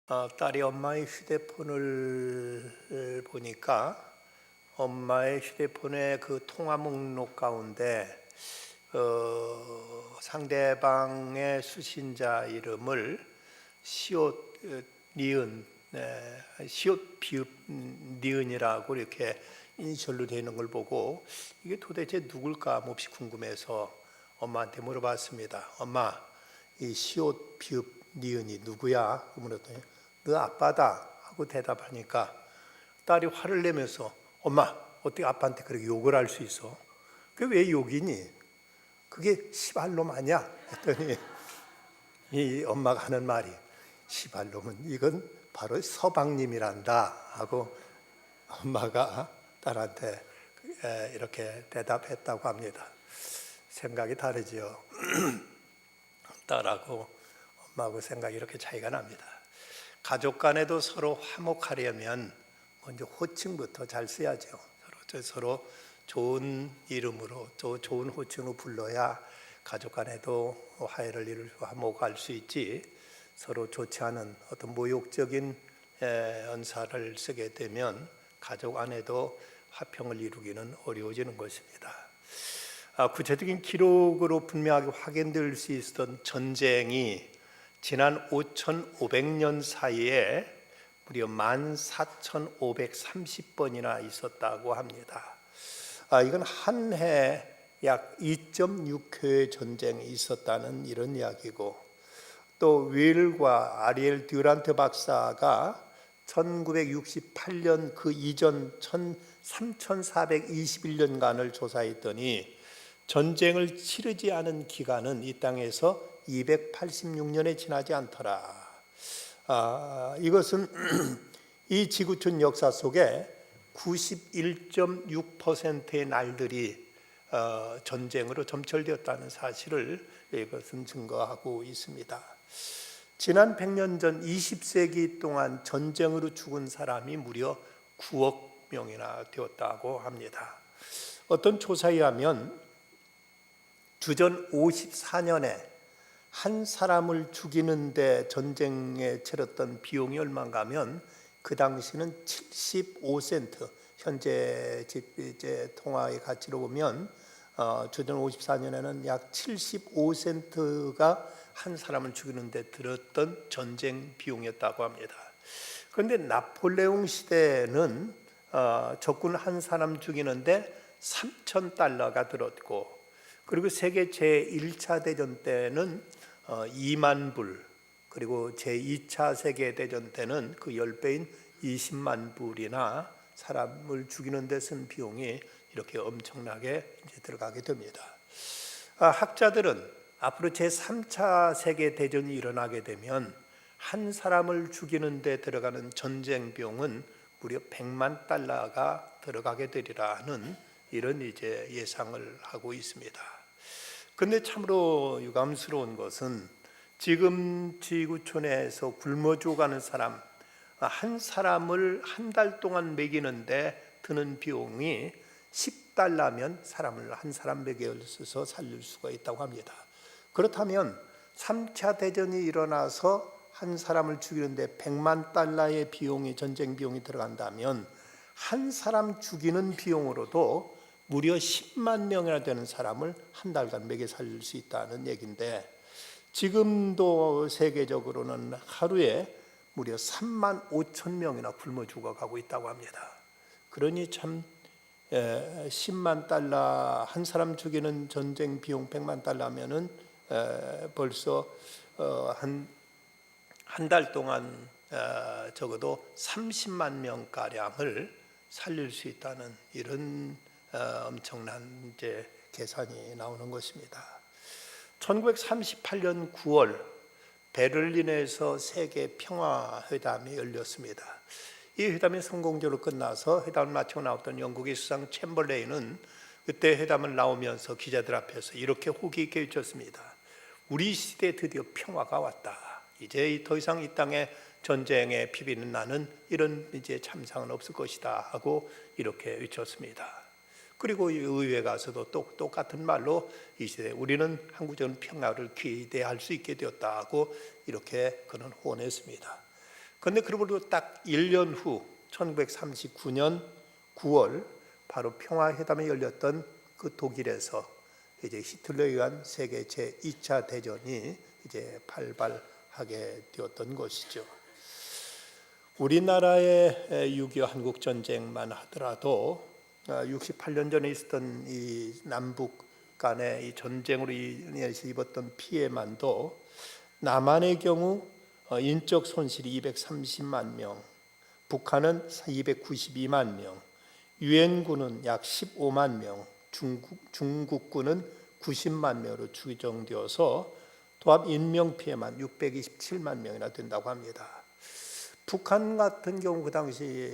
딸이 엄마의 휴대폰을 보니까 엄마의 휴대폰의 그 통화 목록 가운데 상대방의 수신자 이름을 시옷 니은 시옷 비읍 니은이라고 이렇게 이니셜로 되어 있는 걸 보고 이게 도대체 누굴까 몹시 궁금해서 엄마한테 물어봤습니다. 엄마, 이 시옷 비읍 니은이 누구야? 물었더니 너 아빠다 하고 대답하니까 딸이 화를 내면서 엄마, 어떻게 아빠한테 그렇게 욕을 할 수 있어? 그게 왜 욕이니? 그게 시발놈 아니야? 했더니 이 엄마가 하는 말이 시발놈은 이건 바로 서방님이란다 하고 엄마가 딸한테 이렇게 대답했다고 합니다. 생각이 다르지요. 딸하고 엄마하고 생각이 이렇게 차이가 납니다. 가족 간에도 서로 화목하려면 먼저 호칭부터 잘 써야죠. 서로 좋은 이름으로 또 좋은 호칭으로 불러야 가족 간에도 화해를 이루고 화목할 수 있지, 서로 좋지 않은 어떤 모욕적인 언사를 쓰게 되면 가족 안에도 화평을 이루기는 어려워지는 것입니다. 구체적인 기록으로 분명하게 확인될 수 있었던 전쟁이 지난 5,500년 사이에 무려 14,530번이나 있었다고 합니다. 이건 한 해 약 2.6회의 전쟁이 있었다는 이런 이야기고, 또 윌과 아리엘 듀란트 박사가 1968년 그 이전 3,421년간을 조사했더니 전쟁을 치르지 않은 기간은 이 땅에서 286년에 지나지 않더라. 이것은 이 지구촌 역사 속에 91.6%의 날들이 전쟁으로 점철되었다는 사실을 이것은 증거하고 있습니다. 지난 100년 전 20세기 동안 전쟁으로 죽은 사람이 무려 9억 명이나 되었다고 합니다. 어떤 조사에 의하면 주전 54년에 한 사람을 죽이는데 전쟁에 치렀던 비용이 얼마인가 하면 그 당시는 75센트, 현재 이제 통화의 가치로 보면 주전 54년에는 약 75센트가 한 사람을 죽이는데 들었던 전쟁 비용이었다고 합니다. 그런데 나폴레옹 시대에는 적군 한 사람 죽이는데 3,000달러가 들었고, 그리고 세계 제1차 대전 때는 2만 불, 그리고 제2차 세계대전 때는 그 10배인 20만 불이나 사람을 죽이는 데 쓴 비용이 이렇게 엄청나게 이제 들어가게 됩니다. 학자들은 앞으로 제3차 세계대전이 일어나게 되면 한 사람을 죽이는 데 들어가는 전쟁 비용은 무려 100만 달러가 들어가게 되리라는 이런 이제 예상을 하고 있습니다. 그런데 참으로 유감스러운 것은 지금 지구촌에서 굶어 죽어가는 사람 한 사람을 한 달 동안 먹이는데 드는 비용이 10달러면 사람을 한 사람 먹여서 살릴 수가 있다고 합니다. 그렇다면 3차 대전이 일어나서 한 사람을 죽이는데 100만 달러의 비용이, 전쟁 비용이 들어간다면 한 사람 죽이는 비용으로도 무려 10만 명이나 되는 사람을 한 달간 먹여 살릴 수 있다는 얘기인데, 지금도 세계적으로는 하루에 무려 3만 5천 명이나 굶어 죽어가고 있다고 합니다. 그러니 참 10만 달러, 한 사람 죽이는 전쟁 비용 100만 달러면은 벌써 한 달 동안 적어도 30만 명 가량을 살릴 수 있다는 이런 엄청난 이제 계산이 나오는 것입니다. 1938년 9월 베를린에서 세계 평화회담이 열렸습니다. 이 회담이 성공적으로 끝나서 회담을 마치고 나왔던 영국의 수상 챔벌레인은 그때 회담을 나오면서 기자들 앞에서 이렇게 호기 있게 외쳤습니다. 우리 시대에 드디어 평화가 왔다. 이제 더 이상 이 땅에 전쟁에 피비는 나는 이런 이제 참상은 없을 것이다 하고 이렇게 외쳤습니다. 그리고 의회에 가서도 똑같은 말로 이 시대에 우리는 항구적인 평화를 기대할 수 있게 되었다고 이렇게 그는 호언했습니다. 그런데 그러고 딱 1년 후 1939년 9월 바로 평화회담이 열렸던 그 독일에서 이제 히틀러에 의한 세계 제2차 대전이 이제 발발하게 되었던 것이죠. 우리나라의 6.25 한국 전쟁만 하더라도 68년 전에 있었던 이 남북 간의 이 전쟁으로 인해서 입었던 피해만도 남한의 경우 인적 손실이 230만 명, 북한은 292만 명, 유엔군은 약 15만 명, 중국군은 90만 명으로 추정되어서 도합 인명피해만 627만 명이나 된다고 합니다. 북한 같은 경우 그 당시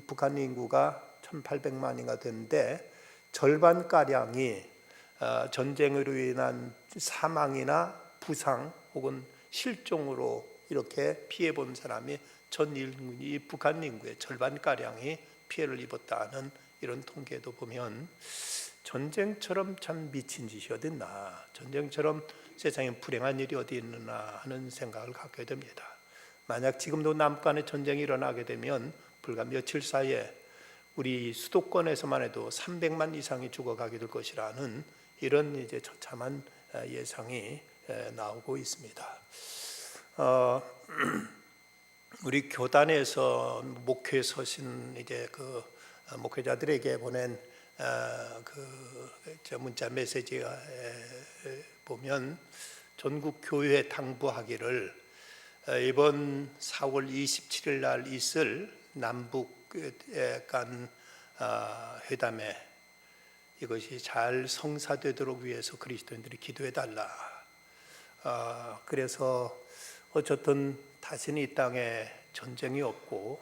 북한 인구가 1800만이가 되는데 절반가량이 전쟁으로 인한 사망이나 부상 혹은 실종으로 이렇게 피해본 사람이 전 인구이 북한 인구의 절반가량이 피해를 입었다는 이런 통계도 보면 전쟁처럼 참 미친 짓이 어디 있나, 전쟁처럼 세상에 불행한 일이 어디 있나 하는 생각을 갖게 됩니다. 만약 지금도 남북간의 전쟁이 일어나게 되면 불과 며칠 사이에 우리 수도권에서만 해도 300만 이상이 죽어가게 될 것이라는 이런 이제 처참한 예상이 나오고 있습니다. 우리 교단에서 목회에 서신 이제 그 목회자들에게 보낸 그 문자 메시지에 보면 전국 교회 당부하기를 이번 4월 27일 날 있을 남북 간 회담에 이것이 잘 성사되도록 위해서 그리스도인들이 기도해 달라. 그래서 어쨌든 다시는 이 땅에 전쟁이 없고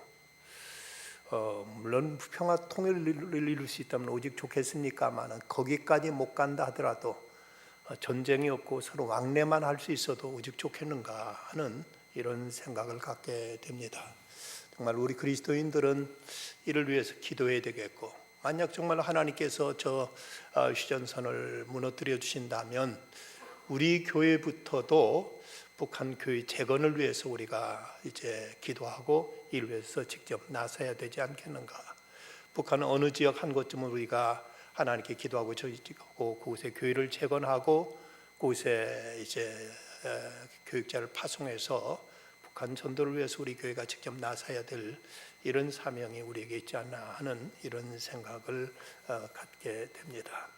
물론 평화 통일을 이룰 수 있다면 오직 좋겠습니까마는 거기까지 못 간다 하더라도 전쟁이 없고 서로 왕래만 할 수 있어도 오직 좋겠는가 하는 이런 생각을 갖게 됩니다. 정말 우리 그리스도인들은 이를 위해서 기도해야 되겠고, 만약 정말 하나님께서 저 휴전선을 무너뜨려 주신다면 우리 교회부터도 북한 교회 재건을 위해서 우리가 이제 기도하고 이를 위해서 직접 나서야 되지 않겠는가. 북한은 어느 지역 한 곳쯤은 우리가 하나님께 기도하고 그곳에 교회를 재건하고 그곳에 이제 교육자를 파송해서 북한 전도를 위해서 우리 교회가 직접 나서야 될 이런 사명이 우리에게 있지 않나 하는 이런 생각을 갖게 됩니다.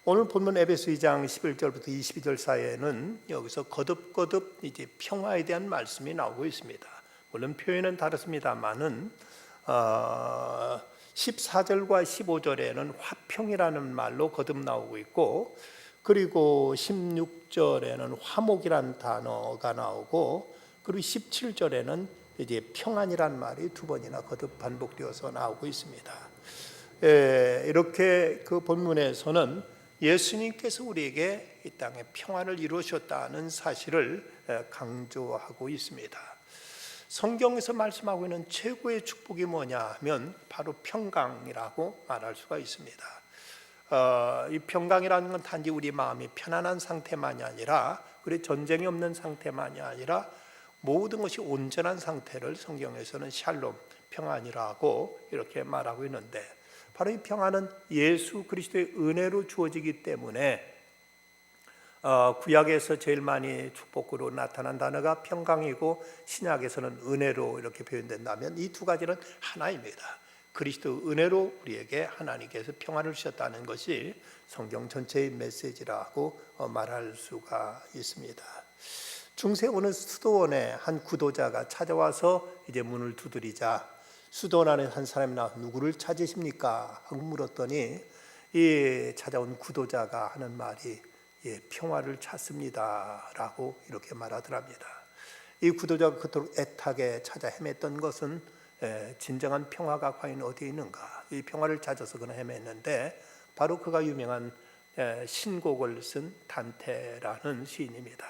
오늘 본문 에베소 2장 11절부터 22절 사이에는 여기서 거듭거듭 이제 평화에 대한 말씀이 나오고 있습니다. 물론 표현은 다릅니다만은 14절과 15절에는 화평이라는 말로 거듭 나오고 있고, 그리고 16절에는 화목이라는 단어가 나오고, 그리고 17절에는 이제 평안이라는 말이 두 번이나 거듭 반복되어서 나오고 있습니다. 이렇게 그 본문에서는 예수님께서 우리에게 이 땅에 평안을 이루셨다는 사실을 강조하고 있습니다. 성경에서 말씀하고 있는 최고의 축복이 뭐냐 하면 바로 평강이라고 말할 수가 있습니다. 이 평강이라는 건 단지 우리 마음이 편안한 상태만이 아니라, 그리고 전쟁이 없는 상태만이 아니라 모든 것이 온전한 상태를 성경에서는 샬롬, 평안이라고 이렇게 말하고 있는데, 바로 이 평안은 예수 그리스도의 은혜로 주어지기 때문에 구약에서 제일 많이 축복으로 나타난 단어가 평강이고 신약에서는 은혜로 이렇게 표현된다면 이 두 가지는 하나입니다. 그리스도 은혜로 우리에게 하나님께서 평안을 주셨다는 것이 성경 전체의 메시지라고 말할 수가 있습니다. 중세 어느 수도원에 한 구도자가 찾아와서 이제 문을 두드리자 수도원에 한 사람이 나와 누구를 찾으십니까? 하고 물었더니 이 찾아온 구도자가 하는 말이 평화를 찾습니다 라고 이렇게 말하더랍니다. 이 구도자가 그토록 애타게 찾아 헤맸던 것은 진정한 평화가 과연 어디에 있는가, 이 평화를 찾아서 그는 헤맸는데 바로 그가 유명한 신곡을 쓴 단테라는 시인입니다.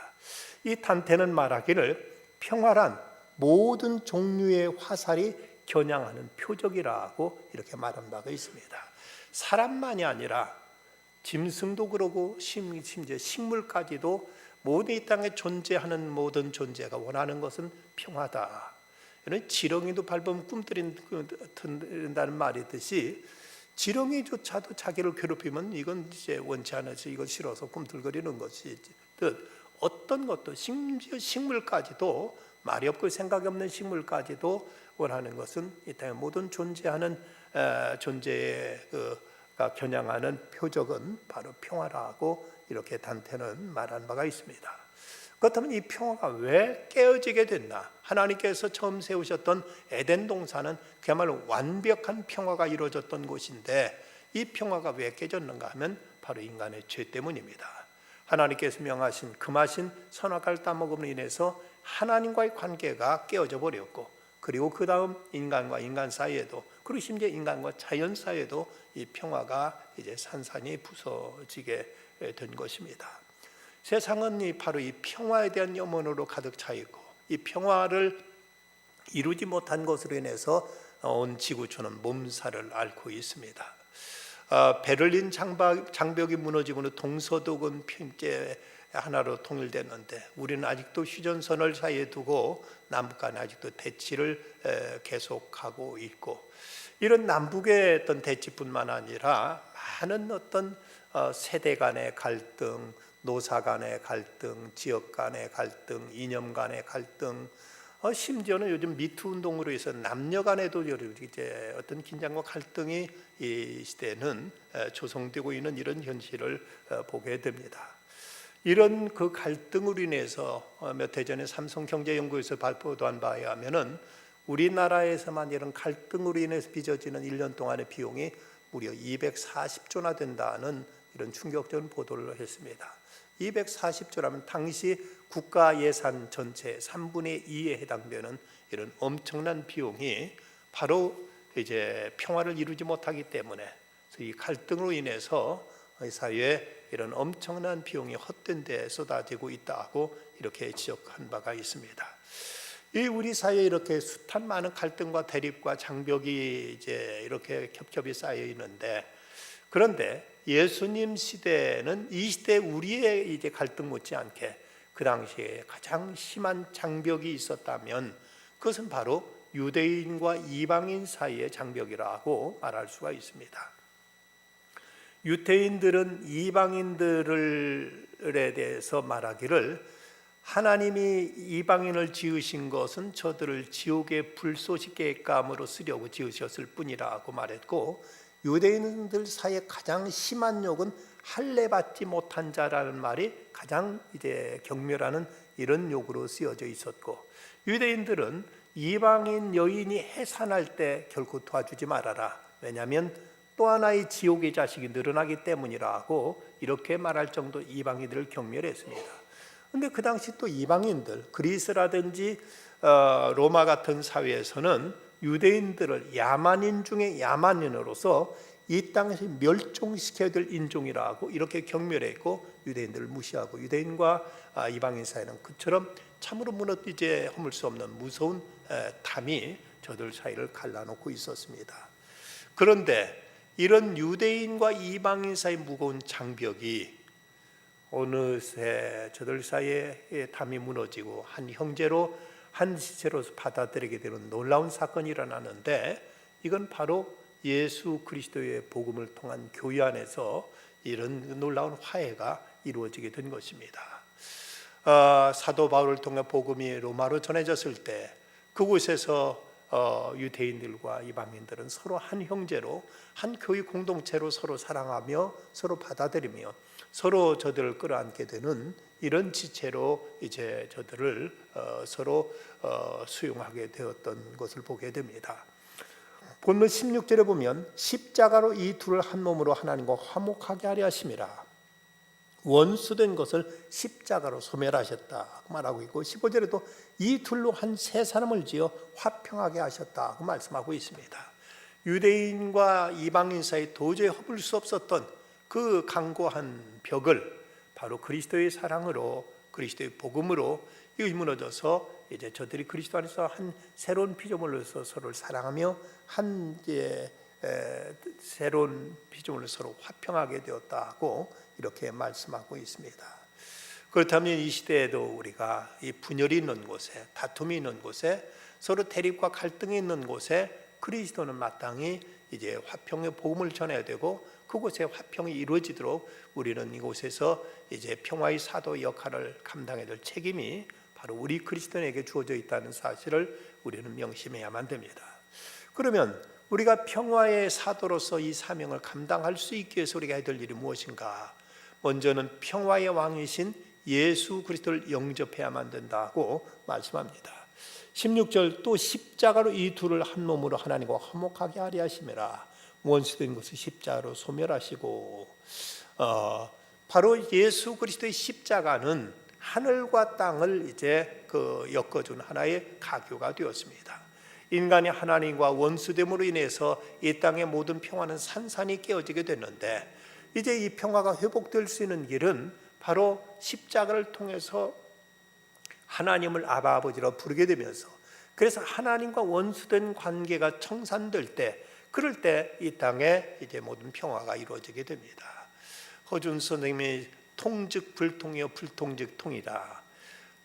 이 단테는 말하기를 평화란 모든 종류의 화살이 겨냥하는 표적이라고 이렇게 말한 바가 있습니다. 사람만이 아니라 짐승도 그러고 심지어 식물까지도 모든 이 땅에 존재하는 모든 존재가 원하는 것은 평화다. 이런 지렁이도 밟으면 꿈틀린다는 말이듯이 지렁이조차도 자기를 괴롭히면 이건 이제 원치 않아서 이걸 싫어서 꿈틀거리는 것이 듯 어떤 것도 심지어 식물까지도 말이 없고 생각이 없는 식물까지도 원하는 것은 이 땅에 모든 존재하는 존재의 겨냥하는 표적은 바로 평화라고 이렇게 단테는 말한 바가 있습니다. 그렇다면 이 평화가 왜 깨어지게 됐나? 하나님께서 처음 세우셨던 에덴 동산은 그야말로 완벽한 평화가 이루어졌던 곳인데 이 평화가 왜 깨졌는가 하면 바로 인간의 죄 때문입니다. 하나님께서 명하신 금하신 선악과를 따먹음으로 인해서 하나님과의 관계가 깨어져 버렸고, 그리고 그 다음 인간과 인간 사이에도, 그리고 심지어 인간과 자연 사이에도 이 평화가 이제 산산이 부서지게 된 것입니다. 세상은 바로 이 평화에 대한 염원으로 가득 차 있고, 이 평화를 이루지 못한 것으로 인해서 온 지구촌은 몸살을 앓고 있습니다. 베를린 장벽이 무너지고 동서독은 편제 하나로 통일됐는데 우리는 아직도 휴전선을 사이에 두고 남북 간에 아직도 대치를 계속하고 있고, 이런 남북의 어떤 대치뿐만 아니라 많은 어떤 세대 간의 갈등, 노사 간의 갈등, 지역 간의 갈등, 이념 간의 갈등, 심지어는 요즘 미투 운동으로 해서 남녀 간에도 이제 어떤 긴장과 갈등이 이 시대에는 조성되고 있는 이런 현실을 보게 됩니다. 이런 그 갈등으로 인해서 몇 해 전에 삼성경제연구에서 발표한 바에 하면은 우리나라에서만 이런 갈등으로 인해서 빚어지는 1년 동안의 비용이 무려 240조나 된다는 이런 충격적인 보도를 했습니다. 240조라면 당시 국가 예산 전체 3분의 2에 해당되는 이런 엄청난 비용이 바로 이제 평화를 이루지 못하기 때문에, 이 갈등으로 인해서 이 사회에 이런 엄청난 비용이 헛된 데 쏟아지고 있다고 이렇게 지적한 바가 있습니다. 이 우리 사회에 이렇게 숱한 많은 갈등과 대립과 장벽이 이제 이렇게 겹겹이 쌓여 있는데, 그런데 예수님 시대는 이 시대 우리의 이제 갈등 못지않게 그 당시에 가장 심한 장벽이 있었다면 그것은 바로 유대인과 이방인 사이의 장벽이라고 말할 수가 있습니다. 유대인들은 이방인들에 대해서 말하기를 하나님이 이방인을 지으신 것은 저들을 지옥의 불쏘시개 감으로 쓰려고 지으셨을 뿐이라고 말했고, 유대인들 사이에 가장 심한 욕은 할례 받지 못한 자라는 말이 가장 이제 경멸하는 이런 욕으로 쓰여져 있었고, 유대인들은 이방인 여인이 해산할 때 결코 도와주지 말아라, 왜냐하면 또 하나의 지옥의 자식이 늘어나기 때문이라고 이렇게 말할 정도 이방인들을 경멸했습니다. 그런데 그 당시 또 이방인들, 그리스라든지 로마 같은 사회에서는 유대인들을 야만인 중에 야만인으로서 이 땅에서 멸종시켜야 될 인종이라고 이렇게 경멸했고, 유대인들을 무시하고 유대인과 이방인 사이는 그처럼 참으로 무너지지 허물 수 없는 무서운 담이 저들 사이를 갈라놓고 있었습니다. 그런데 이런 유대인과 이방인 사이 무거운 장벽이 어느새 저들 사이에 담이 무너지고 한 형제로 한 지체로서 받아들이게 되는 놀라운 사건이 일어나는데, 이건 바로 예수 그리스도의 복음을 통한 교회 안에서 이런 놀라운 화해가 이루어지게 된 것입니다. 사도 바울을 통해 복음이 로마로 전해졌을 때 그곳에서 유대인들과 이방인들은 서로 한 형제로, 한 교회 공동체로 서로 사랑하며 서로 받아들이며 서로 저들을 끌어안게 되는 이런 지체로 이제 저들을 서로 수용하게 되었던 것을 보게 됩니다. 본문 16절에 보면 십자가로 이 둘을 한 몸으로 하나님과 화목하게 하려 하심이라, 원수된 것을 십자가로 소멸하셨다 말하고 있고, 15절에도 이 둘로 한 세 사람을 지어 화평하게 하셨다고 말씀하고 있습니다. 유대인과 이방인 사이 도저히 허물 수 없었던 그 강고한 벽을 바로 그리스도의 사랑으로, 그리스도의 복음으로 무너져서 이제 저들이 그리스도 안에서 한 새로운 피조물로서 서로를 사랑하며 한 새로운 피조물로 서로 화평하게 되었다고 이렇게 말씀하고 있습니다. 그렇다면 이 시대에도 우리가 이 분열이 있는 곳에, 다툼이 있는 곳에 서로 대립과 갈등이 있는 곳에 그리스도는 마땅히 이제 화평의 복음을 전해야 되고, 그곳에 화평이 이루어지도록 우리는 이곳에서 이제 평화의 사도 역할을 감당해야 될 책임이 바로 우리 그리스도인에게 주어져 있다는 사실을 우리는 명심해야만 됩니다. 그러면 우리가 평화의 사도로서 이 사명을 감당할 수 있기 위해서 우리가 해야 될 일이 무엇인가? 먼저는 평화의 왕이신 예수 그리스도를 영접해야만 된다고 말씀합니다. 16절, 또 십자가로 이 둘을 한 몸으로 하나님과 화목하게 하려 하심이라. 원수된 것을 십자가로 소멸하시고, 바로 예수 그리스도의 십자가는 하늘과 땅을 이제 엮어준 하나의 가교가 되었습니다. 인간이 하나님과 원수됨으로 인해서 이 땅의 모든 평화는 산산이 깨어지게 됐는데, 이제 이 평화가 회복될 수 있는 길은 바로 십자가를 통해서 하나님을 아바 아버지로 부르게 되면서, 그래서 하나님과 원수된 관계가 청산될 때, 그럴 때 이 땅에 이제 모든 평화가 이루어지게 됩니다. 허준 선생님이 통즉 불통이요 불통즉 통이다.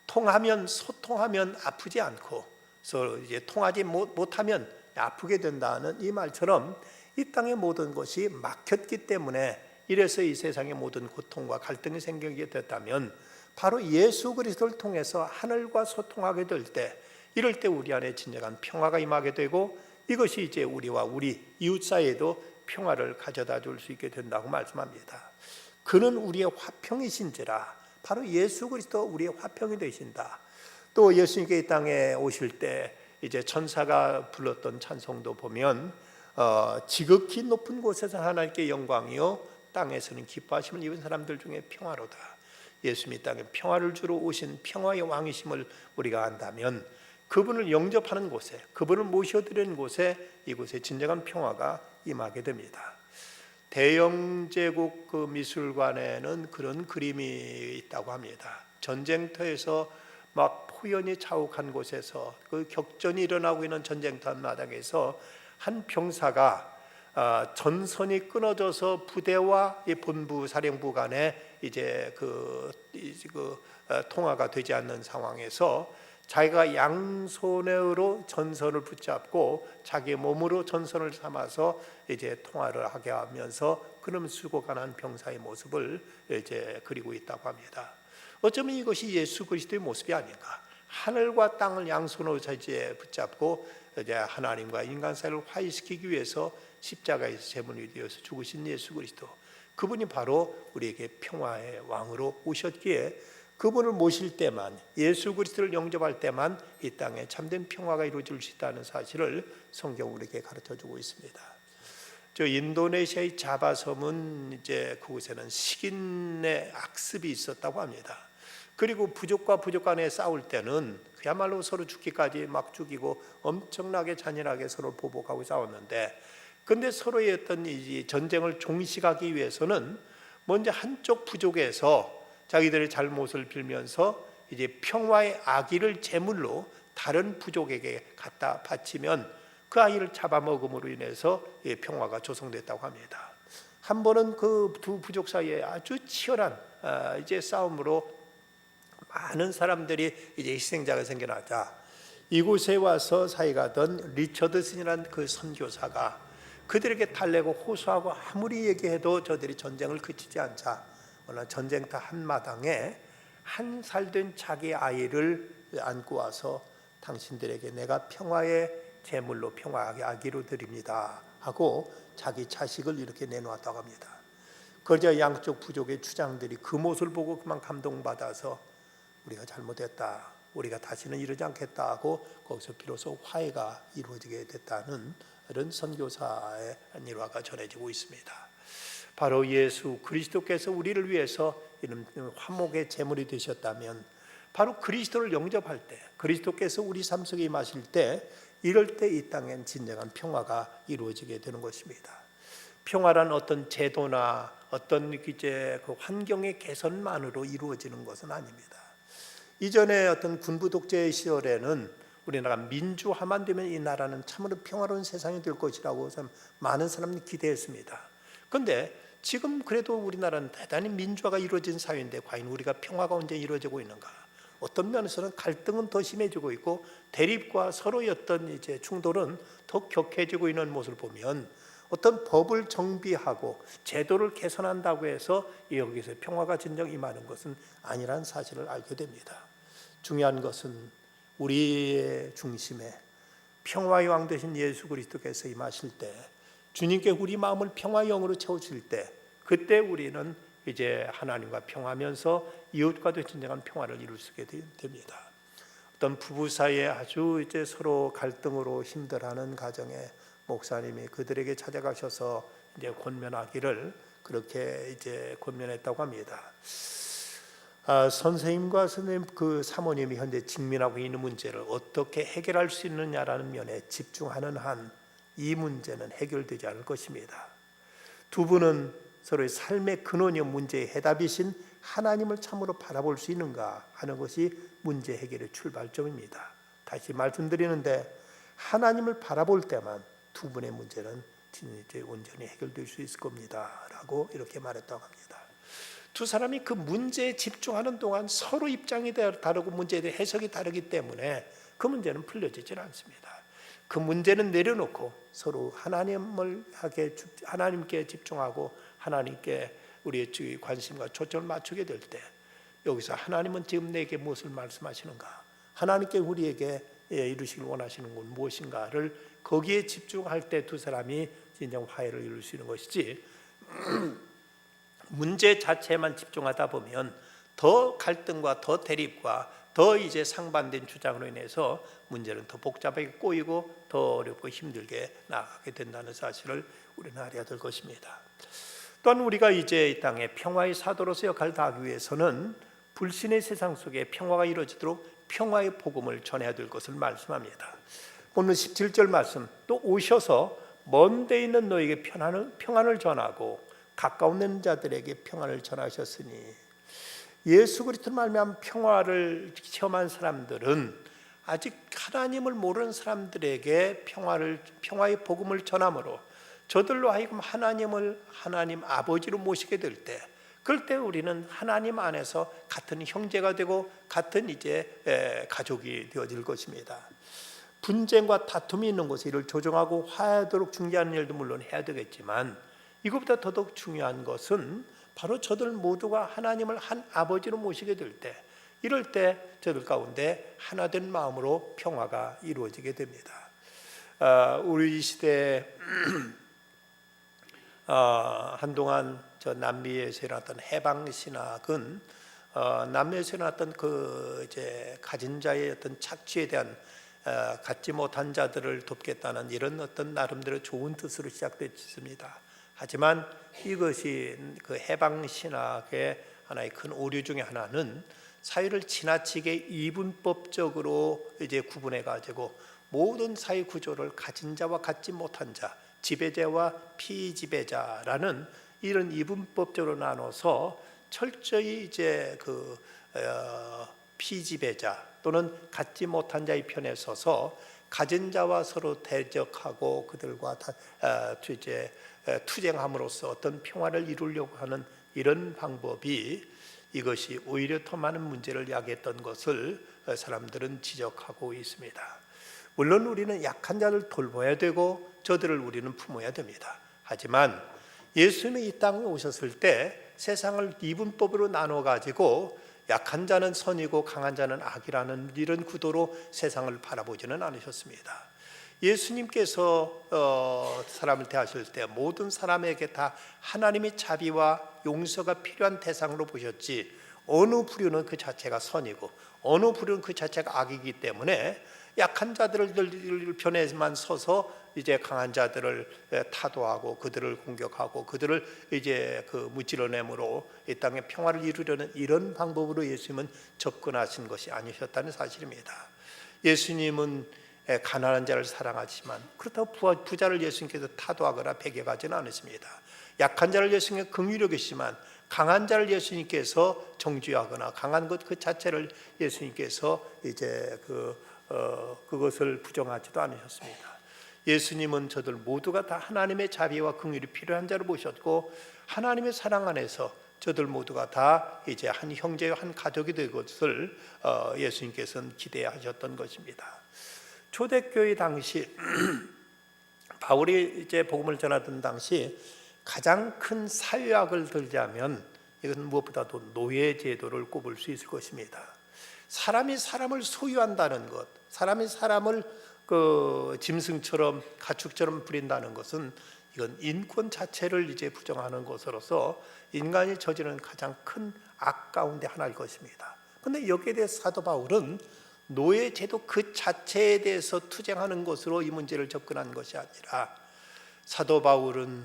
통하면, 소통하면 아프지 않고, 서로 이제 통하지 못하면 아프게 된다는 이 말처럼 이 땅의 모든 것이 막혔기 때문에, 이래서 이 세상의 모든 고통과 갈등이 생기게 됐다면, 바로 예수 그리스도를 통해서 하늘과 소통하게 될 때, 이럴 때 우리 안에 진정한 평화가 임하게 되고, 이것이 이제 우리와 우리 이웃 사이에도 평화를 가져다 줄 수 있게 된다고 말씀합니다. 그는 우리의 화평이신지라. 바로 예수 그리스도 우리의 화평이 되신다. 또 예수님께 이 땅에 오실 때 이제 천사가 불렀던 찬송도 보면 지극히 높은 곳에서 하나님께 영광이요 땅에서는 기뻐하심을 입은 사람들 중에 평화로다. 예수님이 땅에 평화를 주러 오신 평화의 왕이심을 우리가 안다면, 그분을 영접하는 곳에, 그분을 모셔드리는 곳에, 이곳에 진정한 평화가 임하게 됩니다. 대영제국 그 미술관에는 그런 그림이 있다고 합니다. 전쟁터에서 막 포연이 자욱한 곳에서, 그 격전이 일어나고 있는 전쟁터 마당에서 한 병사가 전선이 끊어져서 부대와 본부 사령부 간에 이제 통화가 되지 않는 상황에서 자기가 양손으로 전선을 붙잡고 자기 몸으로 전선을 삼아서 이제 통화를 하게 하면서 그놈 수고가 난 병사의 모습을 이제 그리고 있다고 합니다. 어쩌면 이것이 예수 그리스도의 모습이 아닌가. 하늘과 땅을 양손으로 이제 붙잡고 이제 하나님과 인간 사이를 화해시키기 위해서 십자가에서 제물이 되어서 죽으신 예수 그리스도, 그분이 바로 우리에게 평화의 왕으로 오셨기에, 그분을 모실 때만, 예수 그리스도를 영접할 때만 이 땅에 참된 평화가 이루어질 수 있다는 사실을 성경 우리에게 가르쳐주고 있습니다. 저 인도네시아의 자바섬은 이제 그곳에는 식인의 악습이 있었다고 합니다. 그리고 부족과 부족 간에 싸울 때는 그야말로 서로 죽기까지 막 죽이고 엄청나게 잔인하게 서로 보복하고 싸웠는데, 근데 서로의 어떤 이 전쟁을 종식하기 위해서는 먼저 한쪽 부족에서 자기들의 잘못을 빌면서 이제 평화의 아기를 제물로 다른 부족에게 갖다 바치면 그 아이를 잡아먹음으로 인해서 평화가 조성됐다고 합니다. 한 번은 그 두 부족 사이에 아주 치열한 이제 싸움으로 많은 사람들이 이제 희생자가 생겨나자, 이곳에 와서 사역하던 리처드슨이라는 그 선교사가 그들에게 달래고 호소하고 아무리 얘기해도 저들이 전쟁을 그치지 않자, 어느 전쟁터 한마당에 한 살 된 자기 아이를 안고 와서 당신들에게 내가 평화의 제물로 평화의 아기로 드립니다 하고 자기 자식을 이렇게 내놓았다고 합니다. 그러자 양쪽 부족의 주장들이 그 모습을 보고 그만 감동받아서 우리가 잘못했다, 우리가 다시는 이러지 않겠다 하고 거기서 비로소 화해가 이루어지게 됐다는 이런 선교사의 일화가 전해지고 있습니다. 바로 예수 그리스도께서 우리를 위해서 이런 화목의 제물이 되셨다면, 바로 그리스도를 영접할 때, 그리스도께서 우리 삶 속에 임하실 때, 이럴 때 이 땅엔 진정한 평화가 이루어지게 되는 것입니다. 평화란 어떤 제도나 어떤 이제 그 환경의 개선만으로 이루어지는 것은 아닙니다. 이전에 어떤 군부 독재 시절에는 우리나라 민주화만 되면 이 나라는 참으로 평화로운 세상이 될 것이라고 많은 사람들이 기대했습니다. 그런데 지금 그래도 우리나라는 대단히 민주화가 이루어진 사회인데 과연 우리가 평화가 언제 이루어지고 있는가? 어떤 면에서는 갈등은 더 심해지고 있고 대립과 서로의 어떤 이제 충돌은 더 격해지고 있는 모습을 보면 어떤 법을 정비하고 제도를 개선한다고 해서 여기서 평화가 진정 임하는 것은 아니라는 사실을 알게 됩니다. 중요한 것은 우리의 중심에 평화의 왕 되신 예수 그리스도께서 임하실 때, 주님께 우리 마음을 평화의 영으로 채우실 때, 그때 우리는 이제 하나님과 평화하면서 이웃과도 진정한 평화를 이룰 수 있게 됩니다. 어떤 부부 사이에 아주 이제 서로 갈등으로 힘들어하는 가정에 목사님이 그들에게 찾아가셔서 이제 권면하기를 그렇게 이제 권면했다고 합니다. 선생님과 선생님 그 사모님이 현재 직면하고 있는 문제를 어떻게 해결할 수 있느냐라는 면에 집중하는 한 이 문제는 해결되지 않을 것입니다. 두 분은 서로의 삶의 근원이요 문제의 해답이신 하나님을 참으로 바라볼 수 있는가 하는 것이 문제 해결의 출발점입니다. 다시 말씀드리는데 하나님을 바라볼 때만 두 분의 문제는 이제 온전히 해결될 수 있을 겁니다 라고 이렇게 말했다고 합니다. 두 사람이 그 문제에 집중하는 동안 서로 입장이 다르고 문제에 대해 해석이 다르기 때문에 그 문제는 풀려지질 않습니다. 그 문제는 내려놓고 서로 하나님께 집중하고 하나님께 우리의 관심과 초점을 맞추게 될 때, 여기서 하나님은 지금 내게 무엇을 말씀하시는가, 하나님께 우리에게 이루시길 원하시는 건 무엇인가를 거기에 집중할 때 두 사람이 진정 화해를 이룰 수 있는 것이지, 문제 자체에만 집중하다 보면 더 갈등과 더 대립과 더 이제 상반된 주장으로 인해서 문제는 더 복잡하게 꼬이고 더 어렵고 힘들게 나아가게 된다는 사실을 우리는 알아야 될 것입니다. 또한 우리가 이제 이 땅에 평화의 사도로서 역할을 다하기 위해서는 불신의 세상 속에 평화가 이루어지도록 평화의 복음을 전해야 될 것을 말씀합니다. 오늘 17절 말씀, 또 오셔서 먼 데 있는 너에게 평안을 전하고 가까운 있는 자들에게 평안을 전하셨으니, 예수 그리스도를 말미암아 평화를 체험한 사람들은 아직 하나님을 모르는 사람들에게 평화의 복음을 전함으로 저들로 하여금 하나님 아버지로 모시게 될 때, 그럴 때 우리는 하나님 안에서 같은 형제가 되고 같은 이제 가족이 되어질 것입니다. 분쟁과 다툼이 있는 곳에 이를 조정하고 화해하도록 중재하는 일도 물론 해야 되겠지만, 이것보다 더더욱 중요한 것은 바로 저들 모두가 하나님을 한 아버지로 모시게 될 때, 이럴 때 저들 가운데 하나된 마음으로 평화가 이루어지게 됩니다. 우리 이 시대에 한동안 저 남미에서 일어났던 해방신학은 남미에서 일어났던 그 이제 가진 자의 어떤 착취에 대한 갖지 못한 자들을 돕겠다는 이런 어떤 나름대로 좋은 뜻으로 시작됐습니다. 하지만 이것이 그 해방신학의 하나의 큰 오류 중에 하나는 사회를 지나치게 이분법적으로 이제 구분해 가지고 모든 사회 구조를 가진 자와 갖지 못한 자, 지배자와 피지배자라는 이런 이분법적으로 나눠서 철저히 이제 그 피지배자 또는 갖지 못한 자의 편에 서서 가진 자와 서로 대적하고 그들과 이제 투쟁함으로써 어떤 평화를 이루려고 하는 이런 방법이, 이것이 오히려 더 많은 문제를 야기했던 것을 사람들은 지적하고 있습니다. 물론 우리는 약한 자를 돌봐야 되고 저들을 우리는 품어야 됩니다. 하지만 예수님이 이 땅에 오셨을 때 세상을 이분법으로 나눠 가지고 약한 자는 선이고 강한 자는 악이라는 이런 구도로 세상을 바라보지는 않으셨습니다. 예수님께서 사람을 대하실 때 모든 사람에게 다 하나님의 자비와 용서가 필요한 대상으로 보셨지, 어느 부류는 그 자체가 선이고 어느 부류는 그 자체가 악이기 때문에 약한 자들을 편에만 서서 이제 강한 자들을 타도하고 그들을 공격하고 그들을 이제 그 무찌러냄으로 이 땅에 평화를 이루려는 이런 방법으로 예수님은 접근하신 것이 아니셨다는 사실입니다. 예수님은 가난한 자를 사랑하지만 그렇다고 부자를 예수님께서 타도하거나 배격하지는 않으십니다. 약한 자를 예수님께서 긍휼히 여기시지만 강한 자를 예수님께서 정죄하거나 강한 것 그 자체를 예수님께서 이제 그것을 부정하지도 않으셨습니다. 예수님은 저들 모두가 다 하나님의 자비와 긍휼이 필요한 자로 보셨고, 하나님의 사랑 안에서 저들 모두가 다 이제 한 형제, 한 가족이 될 것을 예수님께서는 기대하셨던 것입니다. 초대교회 당시 바울이 이제 복음을 전하던 당시 가장 큰 사회학을 들자면 이것은 무엇보다도 노예 제도를 꼽을 수 있을 것입니다. 사람이 사람을 소유한다는 것, 사람이 사람을 그 짐승처럼 가축처럼 부린다는 것은 이건 인권 자체를 이제 부정하는 것으로서 인간이 저지르는 가장 큰 악 가운데 하나일 것입니다. 그런데 여기에 대해서 사도 바울은 노예 제도 그 자체에 대해서 투쟁하는 것으로 이 문제를 접근한 것이 아니라 사도 바울은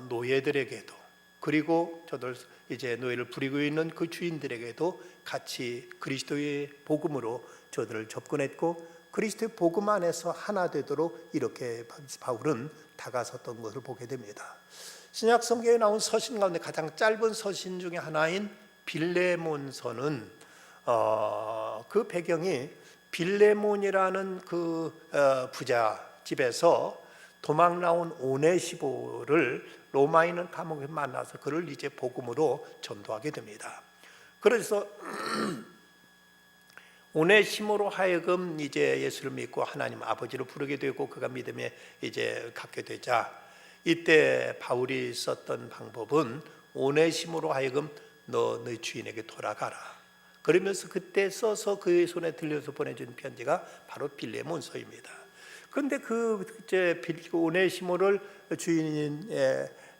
노예들에게도 그리고 저들 이제 노예를 부리고 있는 그 주인들에게도 같이 그리스도의 복음으로 저들을 접근했고 그리스도의 복음 안에서 하나 되도록 이렇게 바울은 다가섰던 것을 보게 됩니다. 신약 성경에 나온 서신 가운데 가장 짧은 서신 중에 하나인 빌레몬서는 그 배경이 빌레몬이라는 그 부자 집에서 도망 나온 오네시모를 로마에 있는 감옥에 만나서 그를 이제 복음으로 전도하게 됩니다. 그래서 오네시모로 하여금 이제 예수를 믿고 하나님 아버지로 부르게 되고 그가 믿음에 이제 갖게 되자 이때 바울이 썼던 방법은 오네시모로 하여금 너희 주인에게 돌아가라. 그러면서 그때 써서 그의 손에 들려서 보내준 편지가 바로 빌레몬서입니다. 그런데 그 이제 오네시모를 주인인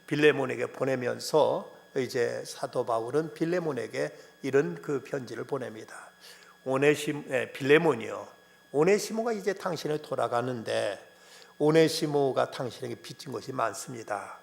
빌레몬에게 보내면서 이제 사도 바울은 빌레몬에게 이런 그 편지를 보냅니다. 빌레몬이요. 오네시모가 이제 당신을 돌아가는데 오네시모가 당신에게 빚진 것이 많습니다.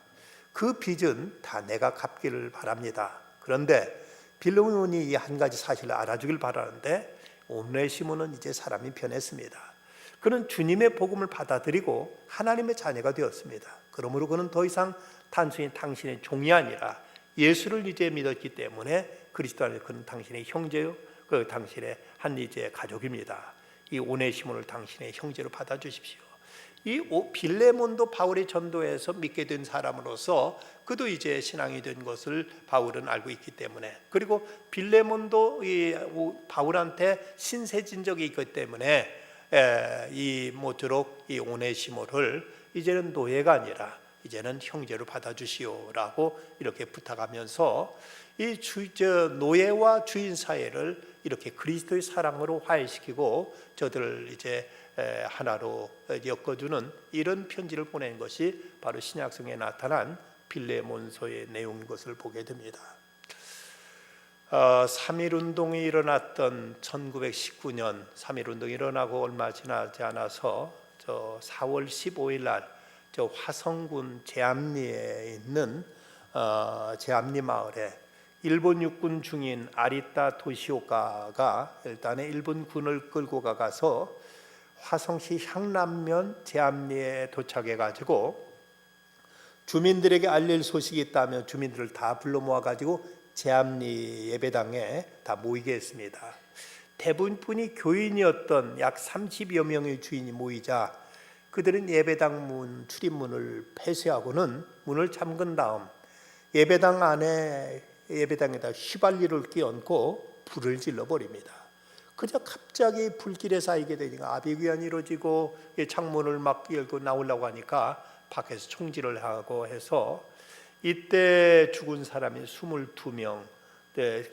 그 빚은 다 내가 갚기를 바랍니다. 그런데 빌레몬이 이 한 가지 사실을 알아주길 바라는데 오네시모는 이제 사람이 변했습니다. 그는 주님의 복음을 받아들이고 하나님의 자녀가 되었습니다. 그러므로 그는 더 이상 단순히 당신의 종이 아니라 예수를 이제 믿었기 때문에 그리스도 안에서 그는 당신의 형제요, 그 당신의 한 이제 가족입니다. 이 오네시모를 당신의 형제로 받아주십시오. 이 빌레몬도 바울의 전도에서 믿게 된 사람으로서 그도 이제 신앙이 된 것을 바울은 알고 있기 때문에 그리고 빌레몬도 이 바울한테 신세진 적이 있기 때문에 이 모쪼록 이 오네시모를 이제는 노예가 아니라 이제는 형제로 받아주시오라고 이렇게 부탁하면서 이 노예와 주인 사이를 이렇게 그리스도의 사랑으로 화해시키고 저들을 이제 하나로 엮어주는 이런 편지를 보낸 것이 바로 신약성에 나타난 빌레몬서의 내용인 것을 보게 됩니다. 3.1운동이 일어났던 1919년 3.1운동이 일어나고 얼마 지나지 않아서 4월 15일 날 화성군 제암리에 있는 제암리 마을에 일본 육군 중인 아리타 도시오카가 일단은 일본 군을 끌고 가서 화성시 향남면 제암리에 도착해 가지고 주민들에게 알릴 소식이 있다면 주민들을 다 불러 모아 가지고 제암리 예배당에 다 모이게 했습니다. 대부분이 교인이었던 약 30여 명의 주인이 모이자 그들은 예배당 문 출입문을 폐쇄하고는 문을 잠근 다음 예배당 안에 예배당에다 휘발유를 끼얹고 불을 질러 버립니다. 그저 갑자기 불길에 쌓이게 되니까 아비규환이 이루어지고 창문을 막 열고 나오려고 하니까 밖에서 총질을 하고 해서 이때 죽은 사람이 22명,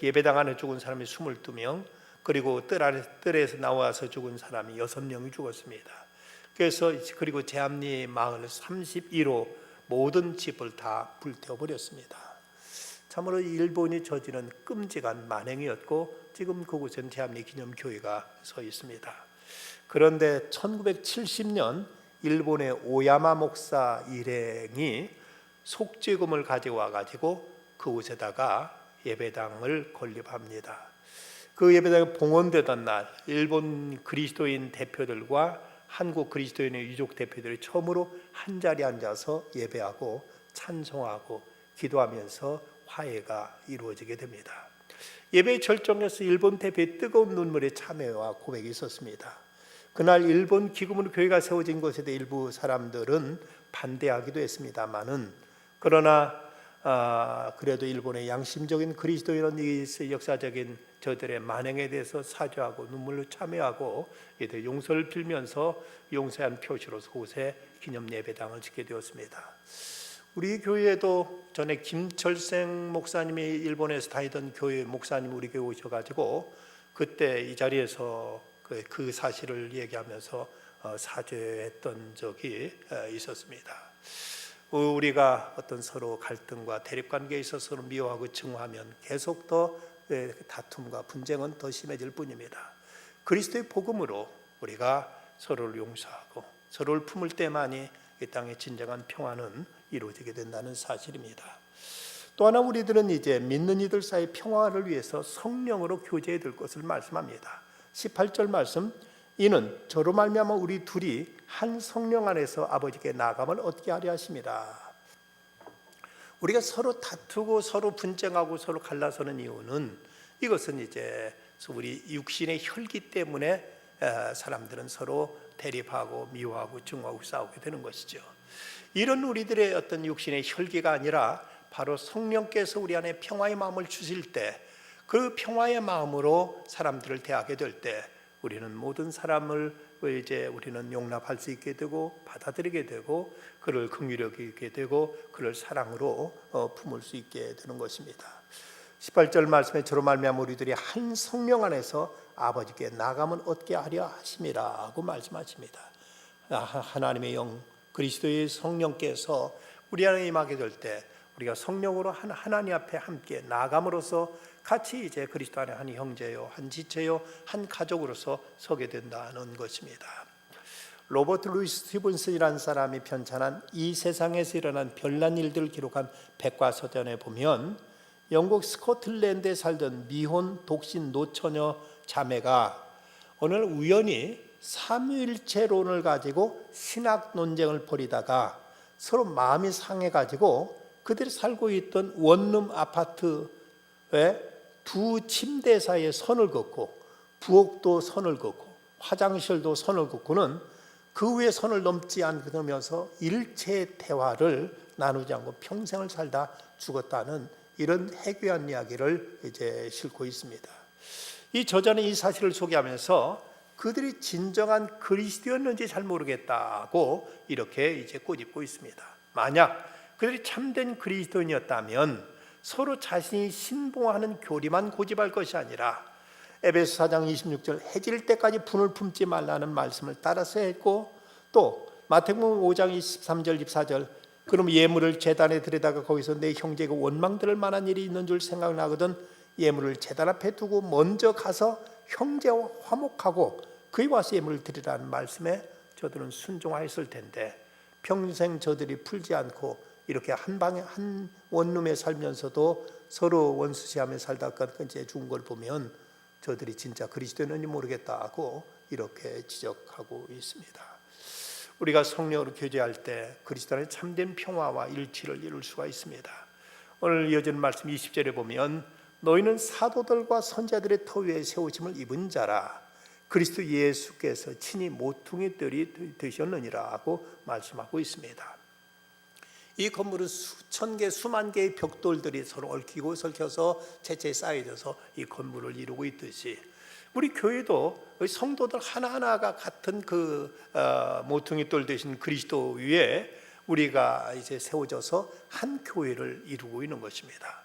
예배당 안에 죽은 사람이 22명, 그리고 뜰에서 나와서 죽은 사람이 6명이 죽었습니다. 그래서 그리고 제암리 마을 31호 모든 집을 다 불태워버렸습니다. 참으로 일본이 저지른 끔찍한 만행이었고 지금 그곳엔 제암리 기념교회가 서 있습니다. 그런데 1970년 일본의 오야마 목사 일행이 속죄금을 가져와 가지고 그곳에다가 예배당을 건립합니다. 그 예배당에 봉헌되던 날 일본 그리스도인 대표들과 한국 그리스도인의 유족 대표들이 처음으로 한자리에 앉아서 예배하고 찬송하고 기도하면서 화해가 이루어지게 됩니다. 예배 절정에서 일본 대표의 뜨거운 눈물의 참회와 고백이 있었습니다. 그날 일본 기금으로 교회가 세워진 것에 대해 일부 사람들은 반대하기도 했습니다만은 그러나 그래도 일본의 양심적인 그리스도인은 이 역사적인 저들의 만행에 대해서 사죄하고 눈물로 참여하고 이들 용서를 빌면서 용서한 표시로서 곳에 기념 예배당을 짓게 되었습니다. 우리 교회에도 전에 김철생 목사님이 일본에서 다니던 교회 목사님 우리 교회 오셔가지고 그때 이 자리에서 그 사실을 얘기하면서 사죄했던 적이 있었습니다. 우리가 어떤 서로 갈등과 대립관계에 있어서 서로 미워하고 증오하면 계속 더 다툼과 분쟁은 더 심해질 뿐입니다. 그리스도의 복음으로 우리가 서로를 용서하고 서로를 품을 때만이 이 땅의 진정한 평화는 이루어지게 된다는 사실입니다. 또 하나 우리들은 이제 믿는 이들 사이 평화를 위해서 성령으로 교제해야 될 것을 말씀합니다. 18절 말씀, 이는 저로 말미암아 우리 둘이 한 성령 안에서 아버지께 나아감을 얻게 하려 하심이라. 우리가 서로 다투고 서로 분쟁하고 서로 갈라서는 이유는 이것은 이제 우리 육신의 혈기 때문에 사람들은 서로 대립하고 미워하고 증오하고 싸우게 되는 것이죠. 이런 우리들의 어떤 육신의 혈기가 아니라 바로 성령께서 우리 안에 평화의 마음을 주실 때, 그 평화의 마음으로 사람들을 대하게 될 때 우리는 모든 사람을 이제 우리는 용납할 수 있게 되고 받아들이게 되고 그를 긍휼히 여기게 되고 그를 사랑으로 품을 수 있게 되는 것입니다. 18절 말씀에 저로 말미암아 우리들이 한 성령 안에서 아버지께 나아감을 얻게 하려 하심이라고 말씀하십니다. 하나님의 영 그리스도의 성령께서 우리 안에 임하게 될 때 우리가 성령으로 하나님 앞에 함께 나아감으로써 같이 이제 그리스도 안에 한 형제요, 한 지체요, 한 가족으로서 서게 된다는 것입니다. 로버트 루이스 스티븐슨이라는 사람이 편찬한 이 세상에서 일어난 별난 일들을 기록한 백과사전에 보면 영국 스코틀랜드에 살던 미혼 독신 노처녀 자매가 어느 날 우연히 삼위일체론을 가지고 신학 논쟁을 벌이다가 서로 마음이 상해가지고 그들이 살고 있던 원룸 아파트에 두 침대 사이에 선을 긋고 부엌도 선을 긋고 화장실도 선을 긋고는 그 위에 선을 넘지 않으면서 일체 대화를 나누지 않고 평생을 살다 죽었다는 이런 해괴한 이야기를 이제 싣고 있습니다. 이 저자는 이 사실을 소개하면서 그들이 진정한 그리스도였는지 잘 모르겠다고 이렇게 이제 꼬집고 있습니다. 만약 그들이 참된 그리스도인이었다면 서로 자신이 신봉하는 교리만 고집할 것이 아니라 에베소 4장 26절 해질 때까지 분을 품지 말라는 말씀을 따라서 했고, 또 마태복음 5장 23절 24절 그럼 예물을 제단에 들여다가 거기서 내 형제가 원망들을 만한 일이 있는 줄 생각나거든 예물을 제단 앞에 두고 먼저 가서 형제와 화목하고 그에 와서 예물을 드리라는 말씀에 저들은 순종하였을 텐데 평생 저들이 풀지 않고 이렇게 한 방에 한 원룸에 살면서도 서로 원수시하며 살다가 이제 죽은 걸 보면 저들이 진짜 그리스도인인지 모르겠다고 이렇게 지적하고 있습니다. 우리가 성령으로 교제할 때 그리스도 안에 참된 평화와 일치를 이룰 수가 있습니다. 오늘 이어지는 말씀 20절에 보면 너희는 사도들과 선자들의 터 위에 세우심을 입은 자라 그리스도 예수께서 친히 모퉁이 뜰이 되셨느니라 하고 말씀하고 있습니다. 이 건물은 수천 개, 수만 개의 벽돌들이 서로 얽히고 설켜서 채채 쌓여져서 이 건물을 이루고 있듯이 우리 교회도 성도들 하나하나가 같은 그 모퉁이 돌 되신 그리스도 위에 우리가 이제 세워져서 한 교회를 이루고 있는 것입니다.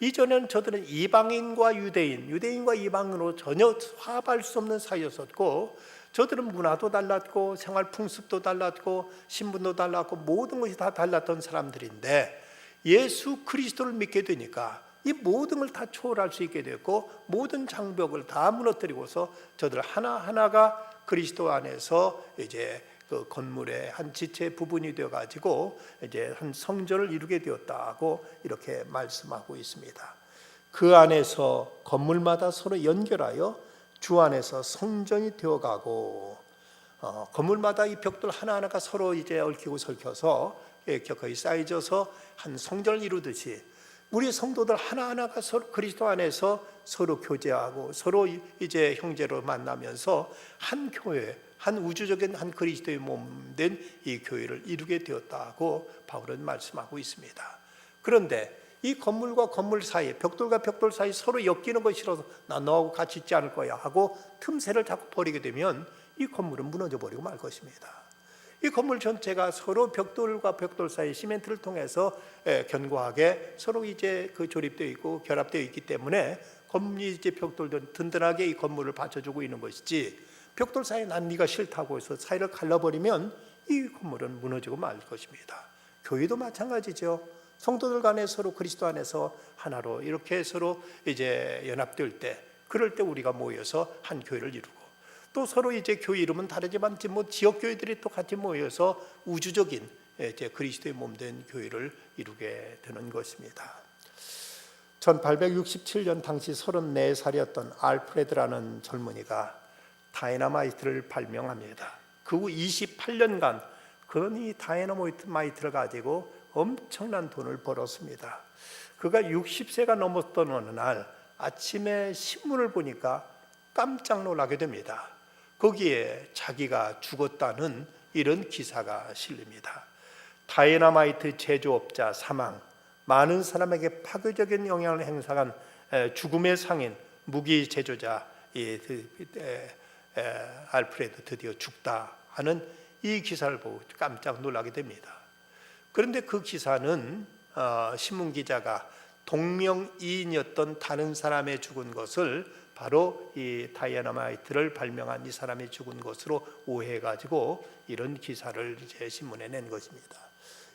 이전에는 저들은 이방인과 유대인과 이방인으로 전혀 화합할 수 없는 사이였었고 저들은 문화도 달랐고 생활 풍습도 달랐고 신분도 달랐고 모든 것이 다 달랐던 사람들인데 예수 그리스도를 믿게 되니까 이 모든 걸 다 초월할 수 있게 됐고 모든 장벽을 다 무너뜨리고서 저들 하나하나가 그리스도 안에서 이제 그 건물의 한 지체 부분이 되어 가지고 이제 한 성전을 이루게 되었다고 이렇게 말씀하고 있습니다. 그 안에서 건물마다 서로 연결하여 주 안에서 성전이 되어가고 건물마다 이 벽돌 하나하나가 서로 이제 얽히고 설켜서 격하게 쌓여져서 한 성전을 이루듯이 우리 성도들 하나하나가 서로 그리스도 안에서 서로 교제하고 서로 이제 형제로 만나면서 한 교회, 한 우주적인 한 그리스도의 몸 된 이 교회를 이루게 되었다고 바울은 말씀하고 있습니다. 그런데 이 건물과 건물 사이, 벽돌과 벽돌 사이 서로 엮이는 것이 싫어서 나 너하고 같이 있지 않을 거야 하고 틈새를 자꾸 버리게 되면 이 건물은 무너져 버리고 말 것입니다. 이 건물 전체가 서로 벽돌과 벽돌 사이 시멘트를 통해서 견고하게 서로 이제 그 조립되어 있고 결합되어 있기 때문에 건물이 이제 벽돌도 든든하게 이 건물을 받쳐주고 있는 것이지, 벽돌 사이에 난 네가 싫다고 해서 사이를 갈라버리면 이 건물은 무너지고 말 것입니다. 교회도 마찬가지죠. 성도들 간에 서로 그리스도 안에서 하나로 이렇게 서로 이제 연합될 때, 그럴 때 우리가 모여서 한 교회를 이루고, 또 서로 이제 교회 이름은 다르지만 뭐 지역 교회들이 또 같이 모여서 우주적인 이제 그리스도의 몸된 교회를 이루게 되는 것입니다. 1867년 당시 34살이었던 알프레드라는 젊은이가 다이너마이트를 발명합니다. 그 후 28년간 그는 이 다이너마이트를 가지고 엄청난 돈을 벌었습니다. 그가 60세가 넘었던 어느 날 아침에 신문을 보니까 깜짝 놀라게 됩니다. 거기에 자기가 죽었다는 이런 기사가 실립니다. 다이너마이트 제조업자 사망, 많은 사람에게 파괴적인 영향을 행사한 죽음의 상인 무기 제조자 알프레드 드디어 죽다 하는 이 기사를 보고 깜짝 놀라게 됩니다. 그런데 그 기사는 신문 기자가 동명이인이었던 다른 사람의 죽은 것을 바로 이 다이너마이트를 발명한 이 사람이 죽은 것으로 오해해가지고 이런 기사를 이제 신문에 낸 것입니다.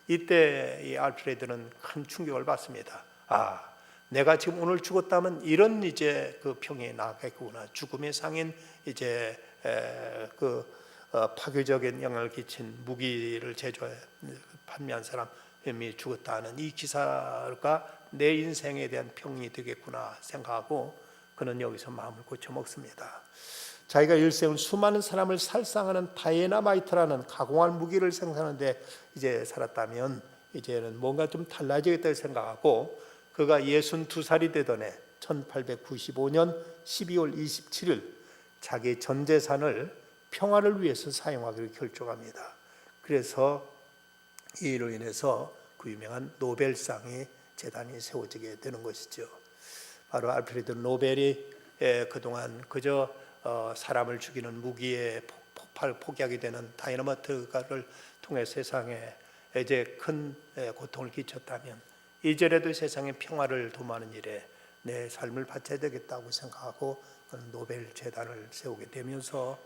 이때 이 알프레드는 큰 충격을 받습니다. 내가 지금 오늘 죽었다면 이런 이제 그 평이 나겠구나. 죽음의 상인 이제 파괴적인 영향을 끼친 무기를 제조해 판매한 사람이 죽었다는 이 기사가 내 인생에 대한 평이 되겠구나 생각하고 그는 여기서 마음을 고쳐먹습니다. 자기가 일생을 수많은 사람을 살상하는 다이너마이트라는 가공한 무기를 생산하는데 이제 살았다면 이제는 뭔가 좀 달라지겠다고 생각하고, 그가 62살이 되던 해 1895년 12월 27일 자기 전 재산을 평화를 위해서 사용하기로 결정합니다. 그래서 이 일로 인해서 그 유명한 노벨상이 재단이 세워지게 되는 것이죠. 바로 알프레드 노벨이 그동안 그저 사람을 죽이는 무기의 폭약이 되는 다이너마이트를 통해 세상에 이제 큰 고통을 끼쳤다면 이제라도 세상의 평화를 도모하는 일에 내 삶을 바쳐야 되겠다고 생각하고 그는 노벨 재단을 세우게 되면서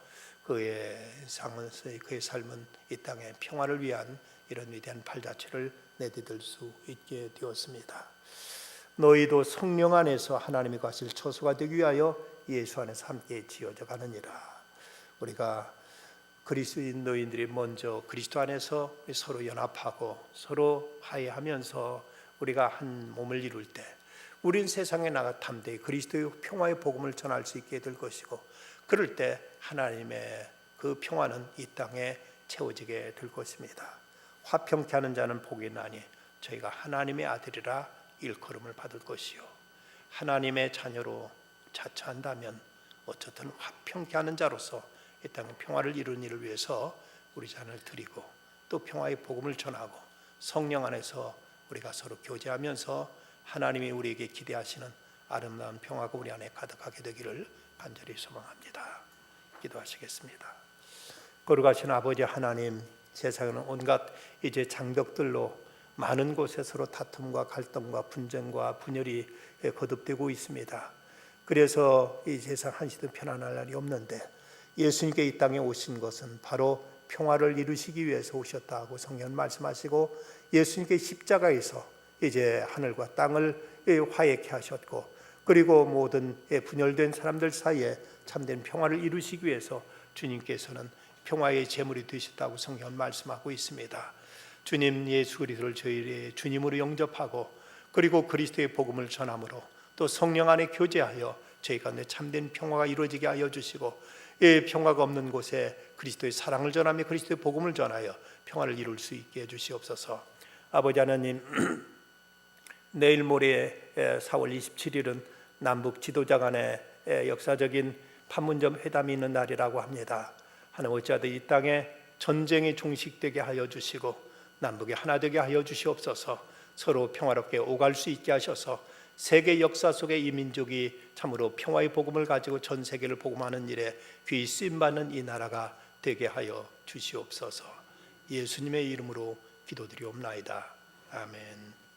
그의 삶은 이 땅의 평화를 위한 이런 위대한 발자취를 내디딜 수 있게 되었습니다. 너희도 성령 안에서 하나님이 가실 처소가 되기 위하여 예수 안에서 함께 지어져 가느니라. 우리가 그리스도인들이 먼저 그리스도 안에서 서로 연합하고 서로 화해하면서 우리가 한 몸을 이룰 때 우린 세상에 나가 담대히 그리스도의 평화의 복음을 전할 수 있게 될 것이고, 그럴 때 하나님의 그 평화는 이 땅에 채워지게 될 것입니다. 화평케 하는 자는 복이 나니 저희가 하나님의 아들이라 일컬음을 받을 것이요, 하나님의 자녀로 자처한다면 어쨌든 화평케 하는 자로서 이 땅의 평화를 이루는 일을 위해서 우리 자녀를 드리고 또 평화의 복음을 전하고 성령 안에서 우리가 서로 교제하면서 하나님이 우리에게 기대하시는 아름다운 평화가 우리 안에 가득하게 되기를 간절히 소망합니다. 기도하시겠습니다. 거룩하신 아버지 하나님, 세상에는 온갖 이제 장벽들로 많은 곳에 서로 다툼과 갈등과 분쟁과 분열이 거듭되고 있습니다. 그래서 이 세상 한시도 편안할 날이 없는데 예수님께 이 땅에 오신 것은 바로 평화를 이루시기 위해서 오셨다고 성경은 말씀하시고, 예수님께 십자가에서 이제 하늘과 땅을 화해케 하셨고, 그리고 모든 분열된 사람들 사이에 참된 평화를 이루시기 위해서 주님께서는 평화의 제물이 되셨다고 성경은 말씀하고 있습니다. 주님 예수 그리스도를 저희의 주님으로 영접하고 그리고 그리스도의 복음을 전함으로 또 성령 안에 교제하여 저희 가운데 참된 평화가 이루어지게 하여 주시고, 이 평화가 없는 곳에 그리스도의 사랑을 전하며 그리스도의 복음을 전하여 평화를 이룰 수 있게 해주시옵소서. 아버지 하나님, 내일 모레 4월 27일은 남북 지도자 간의 역사적인 판문점 회담이 있는 날이라고 합니다. 하나님, 어찌하든 이 땅에 전쟁이 종식되게 하여 주시고 남북이 하나 되게 하여 주시옵소서. 서로 평화롭게 오갈 수 있게 하셔서 세계 역사 속에 이 민족이 참으로 평화의 복음을 가지고 전 세계를 복음하는 일에 귀히 쓰임받는 이 나라가 되게 하여 주시옵소서. 예수님의 이름으로 기도드리옵나이다. 아멘.